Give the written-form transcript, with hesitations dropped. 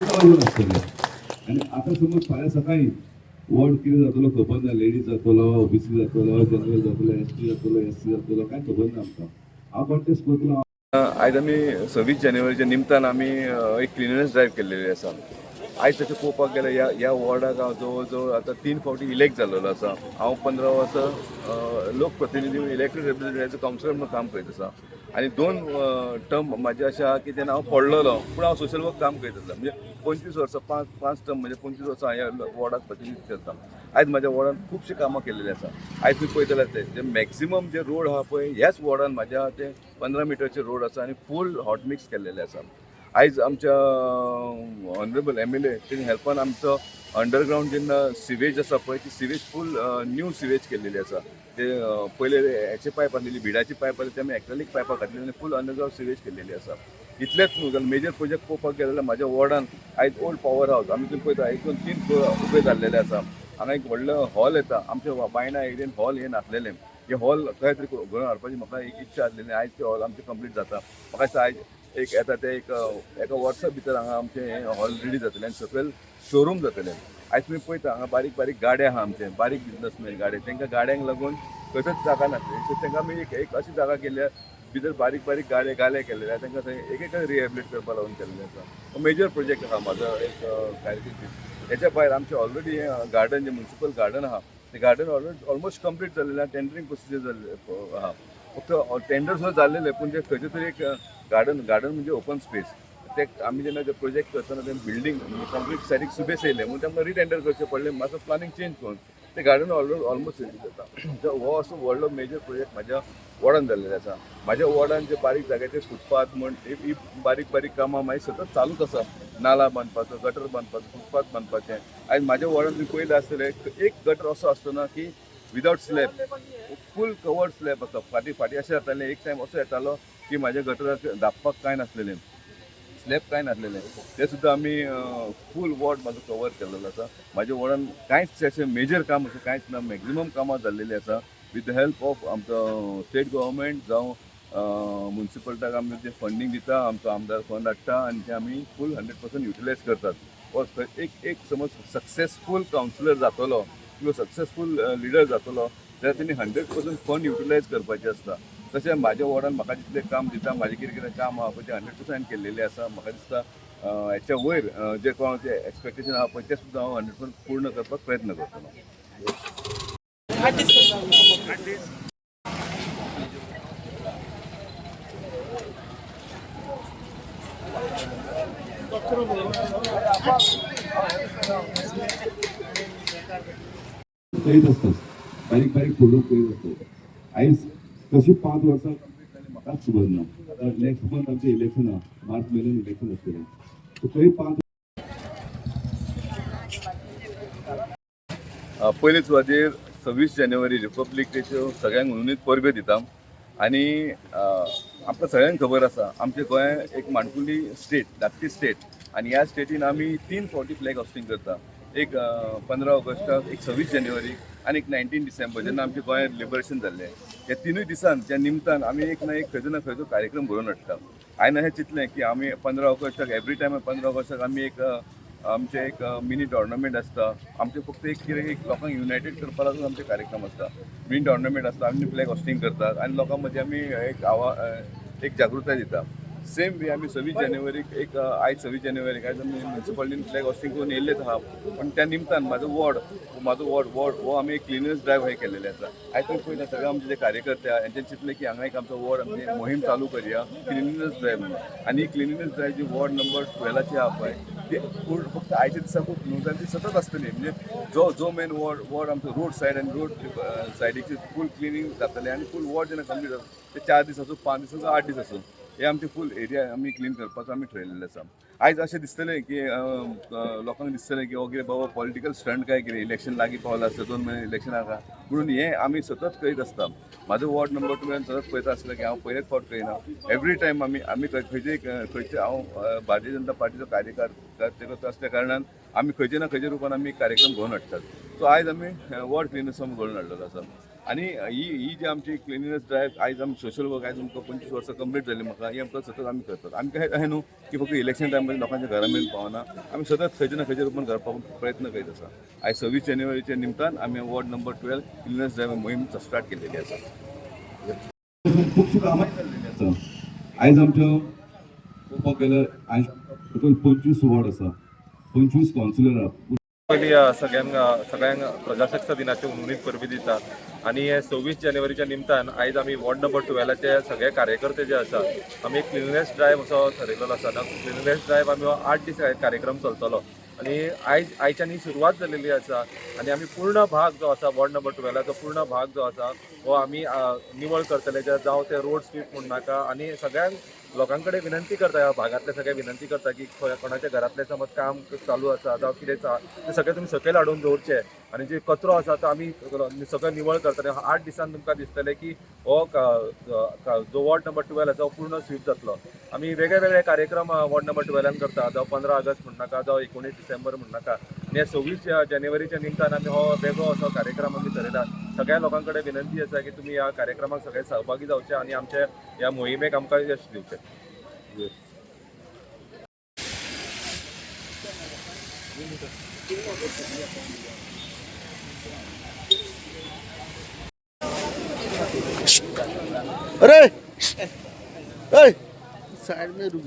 आसतले आणि आता समज फाल्यां सकाळी वॉर्ड कितें जातलो खबर ना, लेडीज जातलो, ओबीसी जातलो, जनरल जातलो, एसटी जातलो, एससी जातलो, काय खबर ना आमकां. हांव कॉन्टेस्ट करतलो. आयज आमी 26 जानेवारीच्या निमतान आमी एक क्लिननेस ड्रायव्ह केल्लेली आसा. आयज तशें पळोवपाक गेल्यार ह्या वॉर्डाक हांव जवळ जवळ आतां 3 फावटी इलेक्ट जाल्लो आसा. हांव 15 वर्सां लोकप्रतिनिधी इलेक्टेड रिप्रेझेंटेटिव्ह कावन्सिलर म्हणून काम करीत आसा आनी 2 टर्म म्हाजे अशें आहा की तेन्ना हांव पडलोलो पूण हांव सोशल वर्क काम करीत आसलो. म्हणजे 25 वर्सां 5 टर्म म्हणजे 25 वर्सां हांव ह्या वॉर्डाक प्रतिनिधित्व करता. आयज म्हाज्या वॉर्डान खुबशीं कामां केल्लेलीं आसा. आयज तुमी पळयतले ते मॅक्सिमम जे रोड आहा पळय ह्याच वॉर्डान म्हाज्या ते 15 मिटरचे रोड आसा आनी फूल हॉट मिक्स केल्लेले आसा. आयज आमच्या ऑनरेबल MLA तेणी हेल्पान आमचो अंडरग्रावंड जेन्ना सिवेज आसा पळय ती सिवेज फूल न्यू सिवेज केल्लेली आसा. ते पयले हेचे पायप आसलेली भिडाची पायप आसली ती आमी एक्रेलिक पायपां घातलेली आनी फूल अंडरग्रावंड सिवेज केल्लेली आसा. इतलेंच न्हू जाल्यार मेजर प्रोजेक्ट पळोवपाक गेले जाल्यार म्हाज्या वॉर्डान आयज ओल्ड पॉवर हावस आमी तुमी पळयता 1-3 फ्लोर उबे जाल्लेले आसा. हांगा एक व्हडलो हॉल येता. आमच्या बायणा एरियेन हॉल हे नासलेले. हे हॉल खंय तरी घडोवन हाडपाची म्हाका एक इच्छा आसलेली. आयज ते हॉल आमचे कंप्लीट जाता. म्हाका दिसता आयज एक येता ते एका वर्सा भितर हांगा आमचे हॉल रेडी जातले आनी सकयल शोरूम जातले. आयज तुमी पळयता हांगा बारीक बारीक गाडे आहा आमचे बारीक बिजनसमॅन गाडे तांकां गाड्यांक लागून खंयच जागा नासली सो तांकां आमी एक अशी जागा केल्या भितर बारीक बारीक गाले केलेले आहा तांकां थंय एक रिहेबिलिट करपा लागून केल्लें आसा. मेजर प्रोजेक्ट आहा म्हाजो एक कारकिर्दीत. हेच्या भायर आमचें ऑलरेडी गार्डन जें म्युनिसिपल गार्डन आहा ते गार्डन ऑलमोस्ट कंप्लीट जाल्लेलें आहा. टेंडरींग प्रोसिजर जाल्ले आहा. फक्त टेंडर सुद्दां जाल्लेले पूण ते खंयचे तरी एक गार्डन म्हणजे ओपन स्पेस ते आमी जेन्ना ते प्रोजेक्ट करतना ते बिल्डींग कंप्लीट सायडीक सुबेस येयले म्हणून तांकां रिटेंडर करचें पडलें. मातसो प्लॅनिंग चेंज करून ते गार्डन ऑलमोस्ट रेडी जाता. हो असो व्हडलो मेजर प्रोजेक्ट म्हाज्या वॉर्डान जाल्लेले आसा. म्हाज्या वॉर्डान जे बारीक जाग्याचे फुटपाथ म्हण ही बारीक बारीक कामां मागीर सतत चालूच आसा. नाला बांदपाचो, गटर बांदपाचो, फुटपाथ बांदपाचें. आयज म्हाज्या वॉर्डान तुमी पयलें आसतलें एक गटर असो आसतो ना की विदावट स्लॅब फूल कवर्ड स्लॅब आसा. फाटीं अशें जातालें एक टायम असो येतालो की म्हाज्या गटराक धांपपाक कांय नासलेलें स्लॅब कांय नासलेलें ते सुद्दां आमी फूल वॉर्ड म्हाजो कवर केल्लो आसा. म्हाज्या वॉर्डान कांयच अशें मेजर काम अशें कांयच ना. मॅक्झिमम कामां जाल्लेलीं आसा विथ द हेल्प ऑफ आमचो स्टेट गव्हर्मेंट जावं म्युनिसिपलिटाक आमी जें फंडींग दिता आमचो आमदार फंड हाडटा आनी ते आमी फूल 100% युटिलायज करतात. एक समज सक्सेसफूल कावन्सिलर जातलो किंवा सक्सेसफूल लिडर जातलो जाल्यार तेणी 100% फंड युटिलायज करपाचें आसता. तशें म्हाज्या वॉर्डान म्हाका जितलें काम दिता म्हाजें कितें काम आहा पळय तें 100% केल्लेलें आसा. म्हाका दिसता हेच्या वयर जे कोणाचें एक्सपेक्टेशन आहा पळय तें सुद्दां हांव 100% पूर्ण करपाक प्रयत्न करतलो. करीत असतात बारीक बारीक फोटो करीत असतात. आयज कशी 5 वर्सां कंप्लीट जाली म्हाकाच खबर ना. आता नेक्स्ट मंथ आमचें इलेक्शन आहा. मार्च म्हयन्यान इलेक्शन आसतलें. सो थंय 5 पयले सुवातेर 26 जानेवारी रिपब्लीक डेच्यो सगळ्यांक म्हणूनच परबे दिता. आनी आमकां सगळ्यांक खबर आसा आमच्या गोंयांत एक माणकुली स्टेट धाकटी स्टेट आनी ह्या स्टेटीन आमी 3 फावटी फ्लॅग हॉस्टिंग करता. एक 15 ऑगस्टाक, एक 26 जानेवारीक आनी एक 19 डिसेंबर जेन्ना आमच्या गोंयांत लिबरेशन जाल्लें. ह्या तिनूय दिसान त्या निमतान आमी एक ना एक खंयचो ना खंयचो कार्यक्रम घडोवन हाडटा. हांवें अशें चिंतलें की आमी 15 ऑगस्टाक एवरी टायम 15 ऑगस्टाक आमी आमचे एक मिनी टोर्नामेंट आसता. आमचे फक्त एक लोकांक युनायटेड करपा लागून आमचे कार्यक्रम आसता. मिनी टोर्नामेंट आसता आमी फ्लॅग हॉस्टिंग करतात आनी लोकां मदीं आमी एक जागृताय दिता. सेम वे आमी 26 जानेवारीक आयज 26 जानेवारीक आयज आमी म्युनिसिपालिटीन फ्लॅग हॉस्टिंग करून येयल्लेच आहा. पण त्या निमतान म्हाजो वॉर्ड हो आमी एक क्लिननेस ड्रायव्ह केल्लेले आसा. आयज तुमी पळयता सगळे आमचे जे कार्यकर्ते आहा हेंच्यानी चिंतलें की हांगा एक आमचो वॉर्ड आमची मोहीम चालू करया क्लिननेस ड्रायव्ह म्हणून. आनी ही क्लिननेस ड्रायव्ह जी वॉर्ड नंबर 12 आहा पळय ती फक्त आयच्या दिसाकूच न्हू जाल्यार ती सतत आसतली. म्हणजे जो मेन वॉर्ड आमचो रोड सायड आनी रोड सायडीची फूल क्लिनींग जातलें आनी फूल वॉर्ड जेन्ना कंप्लीट जाता ते 4 दीस आसूं 5 दीस आसूं 8 दीस आसूं हे आमचे फूल एरिया आमी क्लीन करपाचो आमी ठरयल्लें आसा. आयज अशें दिसतलें की लोकांक दिसतलें की ओके बाबा पॉलिटिकल स्टंट काय कितें इलेक्शन लागीं पावलां आसता 2 म्हयने इलेक्शनाक आहा म्हणून हें आमी सतत करीत आसता. म्हाजो वॉर्ड नंबर तुवें सतत पळयता आसतलें की हांव पयलेच फावट करिना. एवरी टायम आमी खंयचे हांव भारतीय जनता पार्टीचो कार्यकर्तो आसल्या कारणान आमी खंयचे ना खंयचे रुपान आमी कार्यक्रम घडोवन हाडटात. सो आयज आमी वॉर्ड क्लिननेस घडोवन हाडलेलो आसा. आणि ही जी आमची क्लिनिनेस ड्रायव्ह आयज आमी सोशल वर्क आयज आमकां 25 वर्सां कंप्लीट जाली म्हाका ही आमकां सतत आमी करतात. आमकां अहें न्हू की फक्त इलेक्शन टायमार लोकांच्या घरा मेरेन पावना, आमी सतत खंयचे ना खंयच्या रुपान घरा पावूंक प्रयत्न करीत आसा. आयज 26 जानेवारीच्या निमतान आमी वॉर्ड नंबर 12 क्लिनिनेस ड्रायव्ह मोहीम स्टार्ट केलेली आसा. खुबशीं कामां जाल्लेलीं आसा. आयज आमच्यो पळोवपाक गेल्यार आयज टोटल 25 वॉर्ड आसा, 25 कावन्सिलर. पयली सगळ्यांक प्रजासत्ताक दिनाचे उर्मीत परबी दिता आणि 26 जानेवारीच्या निमतान आयज आमी वॉर्ड नंबर 12चे सगळे कार्यकर्ते जे आसा आमी एक क्लिननेस ड्रायव्ह असो ठरयलेलो आसा. क्लिननेस ड्रायव्ह आमी 8 दीस कार्यक्रम चलतलो आणि आयच्यान ही सुरवात जालेली आसा आणि आमी पूर्ण भाग जो आसा वॉर्ड नंबर 12चो पूर्ण भाग जो आसा हो आमी निवळ करतले. जावं ते रोड स्वीप म्हण नाका आणि सगळ्यांक लोकांकडे विनंती करता, ह्या भागातले सगळे विनंती करता की कोणाच्या घरातले समज काम चालू आसा जावं कितें ते सगळे तुमी सकयल हाडून दवरचे आणि जे कचरो आसा तो आमी सगळं निवळ करतले. 8 दिसान तुमकां दिसतले की हो जो वॉर्ड नंबर 12 आसा हो पूर्ण स्वीप जातलो. आमी वेगळे वेगळे कार्यक्रम वॉर्ड नंबर 12 करता, जावं 15 ऑगस्ट म्हण नाका जावं 19 डिसेंबर म्हण नाका. आणि 26 जानेवारीच्या निमतान आमी हो वेगळो असो कार्यक्रम आमी ठरयला. सगळ्या लोकांकडे विनंती आसा की तुम्ही ह्या कार्यक्रमाक सगळे सहभागी जावचे आणि आमच्या ह्या मोहिमेक आमकां यश दिवचें. अरे साइड में रुक